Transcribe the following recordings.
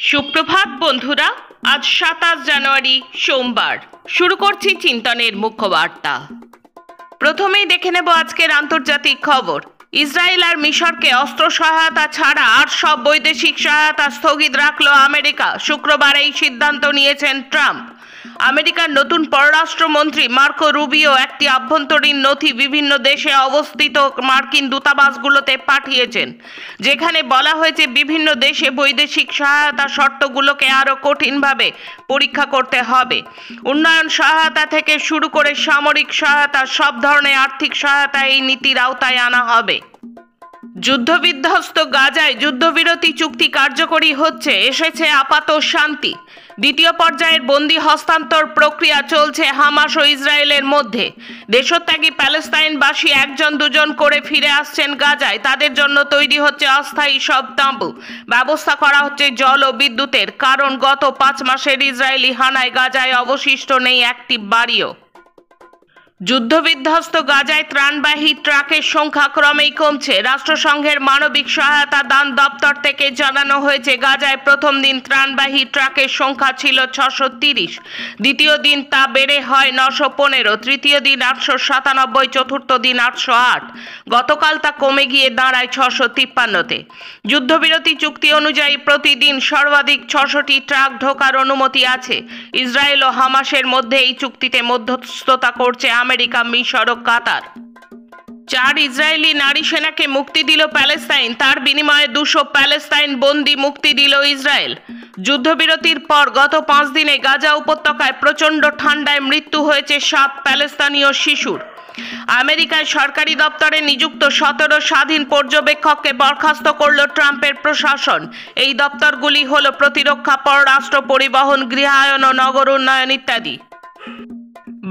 সুপ্রভাত বন্ধুরা, আজ 27 জানুয়ারি সোমবার। শুরু করছি চিন্তনের মুখ্য বার্তা। প্রথমেই দেখে নেব আজকের আন্তর্জাতিক খবর। ইসরায়েল আর মিশরকে অস্ত্র সহায়তা ছাড়া আর সব বৈদেশিক সহায়তা স্থগিত রাখল আমেরিকা। শুক্রবার এই সিদ্ধান্ত নিয়েছেন ট্রাম্প। আমেরিকার নতুন পররাষ্ট্রমন্ত্রী মার্কো রুবিও একটি আভ্যন্তরীণ নথি বিভিন্ন দেশে অবস্থিত মার্কিন দূতাবাসগুলোতে পাঠিয়েছেন, যেখানে বলা হয়েছে বিভিন্ন দেশে বৈদেশিক সহায়তা শর্তগুলোকে আরও কঠিনভাবে পরীক্ষা করতে হবে। উন্নয়ন সহায়তা থেকে শুরু করে সামরিক সহায়তা, সব ধরনের আর্থিক সহায়তা এই নীতির আওতায় আনা হবে। যুদ্ধবিধ্বস্ত গাজায় যুদ্ধবিরতি চুক্তি কার্যকরী হচ্ছে, এসেছে আপাত শান্তি। দ্বিতীয় পর্যায়ের বন্দি হস্তান্তর প্রক্রিয়া চলছে হামাস ও ইসরায়েলের মধ্যে। দেশত্যাগী প্যালেস্তাইনবাসী একজন দুজন করে ফিরে আসছেন গাজায়। তাদের জন্য তৈরি হচ্ছে অস্থায়ী সব তাঁবু। ব্যবস্থা করা হচ্ছে জল ও বিদ্যুতের, কারণ গত 5 মাসের ইসরায়েলি হানায় গাজায় অবশিষ্ট নেই একটি বাড়িও। যুদ্ধবিধ্বস্ত গাজায় ত্রাণবাহী ট্রাকের সংখ্যা ক্রমেই কমছে। রাষ্ট্রসংঘের মানবিক সহায়তা দান দপ্তর থেকে জানানো হয়েছে, গাজায় প্রথম দিন ত্রাণবাহী ট্রাকের সংখ্যা ছিল 630, দ্বিতীয় দিন তা বেড়ে হয় 915, তৃতীয় দিন 897, চতুর্থ দিন 808, গতকাল তা কমে গিয়ে দাঁড়ায় 653-তে। যুদ্ধবিরতি চুক্তি অনুযায়ী প্রতিদিন সর্বাধিক 600টি ট্রাক ঢোকার অনুমতি আছে। ইসরায়েল ও হামাসের মধ্যে এই চুক্তিতে মধ্যস্থতা করছে আমেরিকা, মিশর ও কাতার। 4 ইসরায়েলি নারী সেনাকে মুক্তি দিল প্যালেস্তাইন, তার বিনিময়ে 200 প্যালেস্তাইন বন্দী মুক্তি দিল ইসরায়েল। যুদ্ধবিরতির পর গত 5 দিনে গাজা উপত্যকায় প্রচণ্ড ঠান্ডায় মৃত্যু হয়েছে 7 প্যালেস্তানীয় শিশুর। আমেরিকায় সরকারি দপ্তরে নিযুক্ত 17 স্বাধীন পর্যবেক্ষককে বরখাস্ত করল ট্রাম্পের প্রশাসন। এই দপ্তরগুলি হল প্রতিরক্ষা, পররাষ্ট্র, পরিবহন, গৃহায়ন ও নগর উন্নয়ন ইত্যাদি।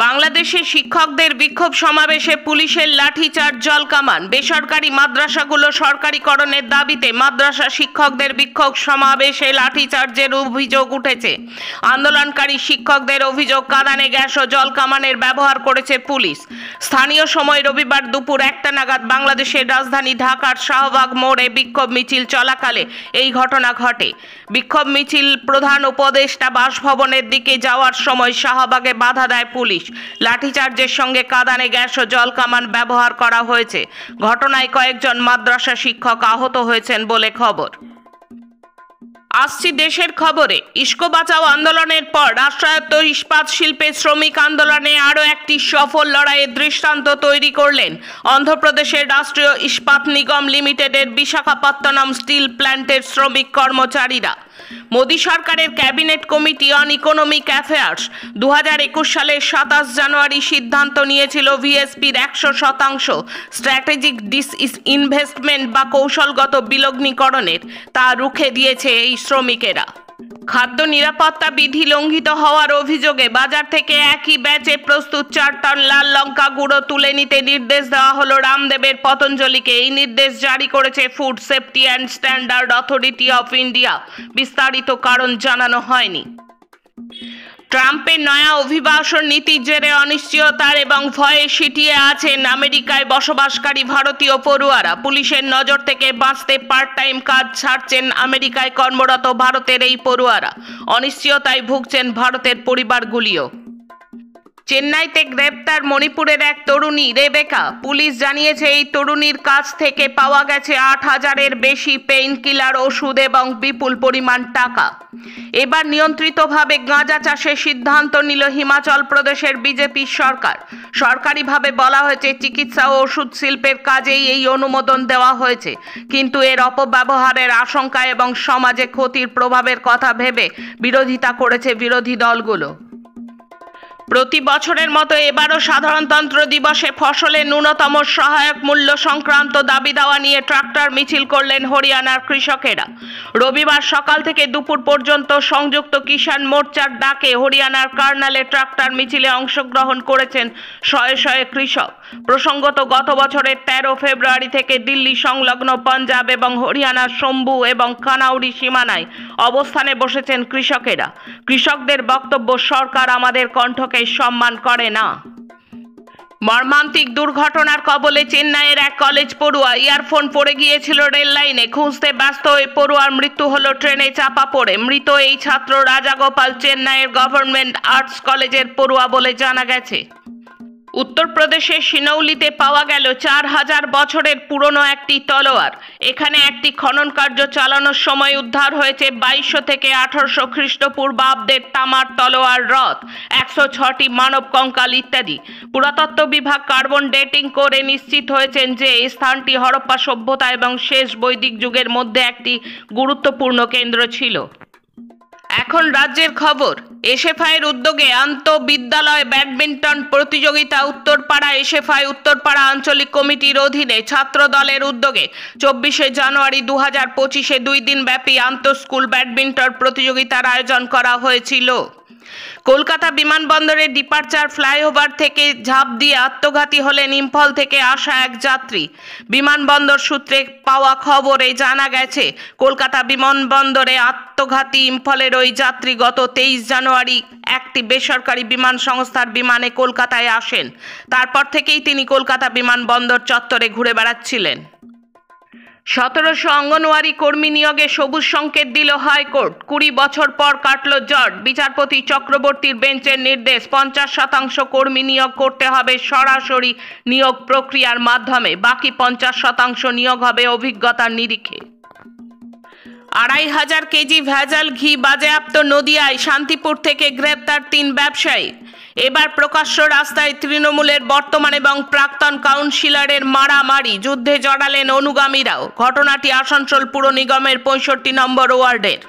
বাংলাদেশে শিক্ষকদের বিক্ষোভ সমাবেশে পুলিশের লাঠিচার্জ, জলকামান। বেসরকারি মাদ্রাসাগুলো সরকারিকরণের দাবিতে মাদ্রাসা শিক্ষকদের বিক্ষোভ সমাবেশে লাঠিচার্জের অভিযোগ উঠেছে। আন্দোলনকারী শিক্ষকদের অভিযোগ, কাঁদানে গ্যাস ও জলকামানের ব্যবহার করেছে পুলিশ। স্থানীয় সময় রবিবার দুপুর 1টা নাগাদ বাংলাদেশের রাজধানী ঢাকার শাহবাগ মোড়ে বিক্ষোভ মিছিল চলাকালে এই ঘটনা ঘটে। বিক্ষোভ মিছিল প্রধান উপদেষ্টা বাসভবনের দিকে যাওয়ার সময় শাহবাগে বাধা দেয় পুলিশ। লাঠিচার্জের সঙ্গে কাঁদানে গ্যাস ও জলকামান ব্যবহার করা হয়েছে। ঘটনায় কয়েকজন মাদ্রাসা শিক্ষক আহত হয়েছেন বলে খবর। আসছি দেশের খবরে। ইস্কো বাঁচাও আন্দোলনের পর রাষ্ট্রায়ত্ত ইস্পাত শিল্পের শ্রমিক আন্দোলনে আরও একটি সফল লড়াইয়ের দৃষ্টান্ত তৈরি করলেন অন্ধ্রপ্রদেশের রাষ্ট্রীয় ইস্পাত নিগম লিমিটেডের বিশাখাপত্তনম স্টিল প্ল্যান্টের শ্রমিক কর্মচারীরা। মোদী সরকারের cabinet committee on economic affairs 2021 সালের 27 জানুয়ারি সিদ্ধান্ত নিয়েছিল ভিএসপির 100% স্ট্র্যাটেজিক ডিসইনভেস্টমেন্ট বা কৌশলগত বিলগ্নীকরণের। তা রুখে দিয়েছে এই শ্রমিকেরা। খাদ্য নিরাপত্তা বিধি লঙ্ঘিত হওয়ার অভিযোগে বাজার থেকে একই ব্যাচে প্রস্তুত 4 টন লাল লঙ্কা গুঁড়ো তুলে নিতে নির্দেশ দেওয়া হলো রামদেবের পতঞ্জলিকে। এই নির্দেশ জারি করেছে food safety and standard authority of India. বিস্তারিত কারণ জানানো হয়নি। ট্রাম্পের নয়া অভিবাসন নীতির জেরে অনিশ্চয়তার এবং ভয়ে সিটিয়ে আছেন আমেরিকায় বসবাসকারী ভারতীয় পড়ুয়ারা। পুলিশের নজর থেকে বাঁচতে পার্ট টাইম কাজ ছাড়ছেন আমেরিকায় কর্মরত ভারতের এই পড়ুয়ারা। অনিশ্চয়তায় ভুগছেন ভারতের পরিবারগুলিও। চেন্নাইতে গ্রেপ্তার মণিপুরের এক তরুণী রেবেকা। পুলিশ জানিয়েছে এই তরুণীর কাছ থেকে পাওয়া গেছে 8,000-এর বেশি পেইন কিলার ওষুধ এবং বিপুল পরিমাণ টাকা। এবার নিয়ন্ত্রিতভাবে গাঁজা চাষের সিদ্ধান্ত নিল হিমাচল প্রদেশের বিজেপি সরকার। সরকারিভাবে বলা হয়েছে চিকিৎসা ও ওষুধ শিল্পের কাজেই এই অনুমোদন দেওয়া হয়েছে, কিন্তু এর অপব্যবহারের আশঙ্কা এবং সমাজে ক্ষতির প্রভাবের কথা ভেবে বিরোধিতা করেছে বিরোধী দলগুলো। প্রতি বছরের মতো এবারও সাধারণতন্ত্র দিবসে ফসলের ন্যূনতম সহায়ক মূল্য সংক্রান্ত দাবি দাওয়া নিয়ে ট্রাক্টর মিছিল করলেন হরিয়ানার কৃষকেরা। রবিবার সকাল থেকে দুপুর পর্যন্ত সংযুক্ত কিষাণ মোর্চার ডাকে হরিয়ানার কার্নালে ট্রাক্টর মিছিলে অংশগ্রহণ করেছেন শয়ে শয়ে কৃষক। প্রসঙ্গত, গত বছরের 13 ফেব্রুয়ারি থেকে দিল্লি সংলগ্ন পাঞ্জাব এবং হরিয়ানার শম্ভু এবং কানাউরি সীমানায় অবস্থানে বসেছেন কৃষকেরা। কৃষকদের বক্তব্য, সরকার আমাদের কণ্ঠকে সম্মান করে না। মর্মান্তিক দুর্ঘটনার কবলে চেন্নাইয়ের এক কলেজ পড়ুয়া। ইয়ারফোন পড়ে গিয়েছিল রেল লাইনে। খুঁজতে ব্যস্ত ওই পড়ুয়ার মৃত্যু হলো ট্রেনে চাপা পড়ে। মৃত এই ছাত্র রাজাগোপাল চেন্নাইয়ের গভর্নমেন্ট আর্টস কলেজের পড়ুয়া বলে জানা গেছে। উত্তরপ্রদেশের সিনৌলিতে পাওয়া গেল 4000 বছরের পুরনো একটি তলোয়ার। এখানে একটি খনন কার্য চালানোর সময় উদ্ধার হয়েছে 2200 থেকে 1800 খ্রিস্টপূর্বাব্দের তামার তলোয়ার, রথ, 106টি মানব কঙ্কাল ইত্যাদি। পুরাতত্ত্ব বিভাগ কার্বন ডেটিং করে নিশ্চিত হয়েছেন যে এই স্থানটি হরপ্পা সভ্যতা এবং শেষ বৈদিক যুগের মধ্যে একটি গুরুত্বপূর্ণ কেন্দ্র ছিল। এখন রাজ্যের খবর। এসএফআইয়ের উদ্যোগে আন্তঃবিদ্যালয় ব্যাডমিন্টন প্রতিযোগিতা উত্তরপাড়া। এসএফআই উত্তরপাড়া আঞ্চলিক কমিটির অধীনে ছাত্র দলের উদ্যোগে 24শে জানুয়ারি 2025-এ 2 দিন ব্যাপী আন্তঃস্কুল ব্যাডমিন্টন প্রতিযোগিতার আয়োজন করা হয়েছিল। কলকাতা বিমানবন্দরের ডিপার্চার ফ্লাইওভার থেকে ঝাঁপ দিয়ে আত্মঘাতী হলেন ইম্ফল থেকে আসা এক যাত্রী। বিমানবন্দর সূত্রে পাওয়া খবরে জানা গেছে, কলকাতা বিমানবন্দরে আত্মঘাতী ইম্ফলের ওই যাত্রী গত 23 জানুয়ারি একটি বেসরকারি বিমান সংস্থার বিমানে কলকাতায় আসেন। তারপর থেকেই তিনি কলকাতা বিমানবন্দর চত্বরে ঘুরে বেড়াচ্ছিলেন। 1700 অঙ্গনওয়াড়ি কর্মী নিয়োগে সবুজ সংকেত দিল হাইকোর্ট। 20 বছর পর কাটল জট। বিচারপতি চক্রবর্তীর বেঞ্চের নির্দেশ, 50% কর্মী নিয়োগ করতে হবে সরাসরি নিয়োগ প্রক্রিয়ার মাধ্যমে। বাকি 50% নিয়োগ হবে অভিজ্ঞতার নিরিখে। 2500 কেজি ভেজাল ঘি বাজেয়াপ্ত নদিয়ায়। শান্তিপুর থেকে গ্রেপ্তার 3 ব্যবসায়ী। এবার প্রকাশ্য রাস্তায় তৃণমূলের বর্তমান এবং প্রাক্তন কাউন্সিলরের মারামারি। যুদ্ধে জড়ালেন অনুগামীরাও। ঘটনাটি আসানসোল পুর নিগমের 65 নম্বর ওয়ার্ডের।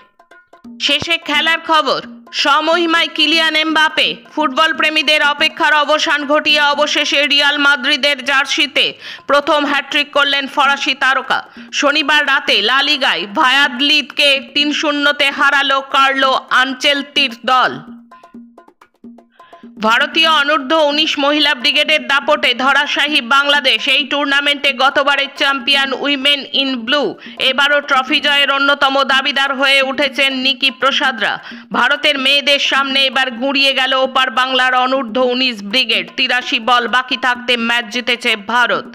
শেষে খেলার খবর। সমহিমায় কিলিয়ান এমবাপে। ফুটবল প্রেমীদের অপেক্ষার অবসান ঘটিয়ে অবশেষে রিয়াল মাদ্রিদের জার্সিতে প্রথম হ্যাট্রিক করলেন ফরাসি তারকা। শনিবার রাতে লা লিগায় ভায়াদলিদকে 3-0-তে হারালো কার্লো আনচেলত্তির দল। ভারতীয় অনূর্ধ্ব 19 মহিলা ব্রিগেডের দাপটে ধরাশায়ী বাংলাদেশ। এই টুর্নামেন্টে গতবারের চ্যাম্পিয়ন উইমেন ইন ব্লু এবারও ট্রফি জয়ের অন্যতম দাবিদার হয়ে উঠেছেন নিকি প্রসাদরা। ভারতের মেয়েদের সামনে এবার গুঁড়িয়ে গেল ওপার বাংলার অনূর্ধ্ব 19 ব্রিগেড। 83 বল বাকি থাকতে ম্যাচ জিতেছে ভারত।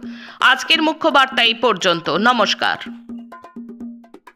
আজকের মুখ্য বার্তা এই পর্যন্ত। নমস্কার।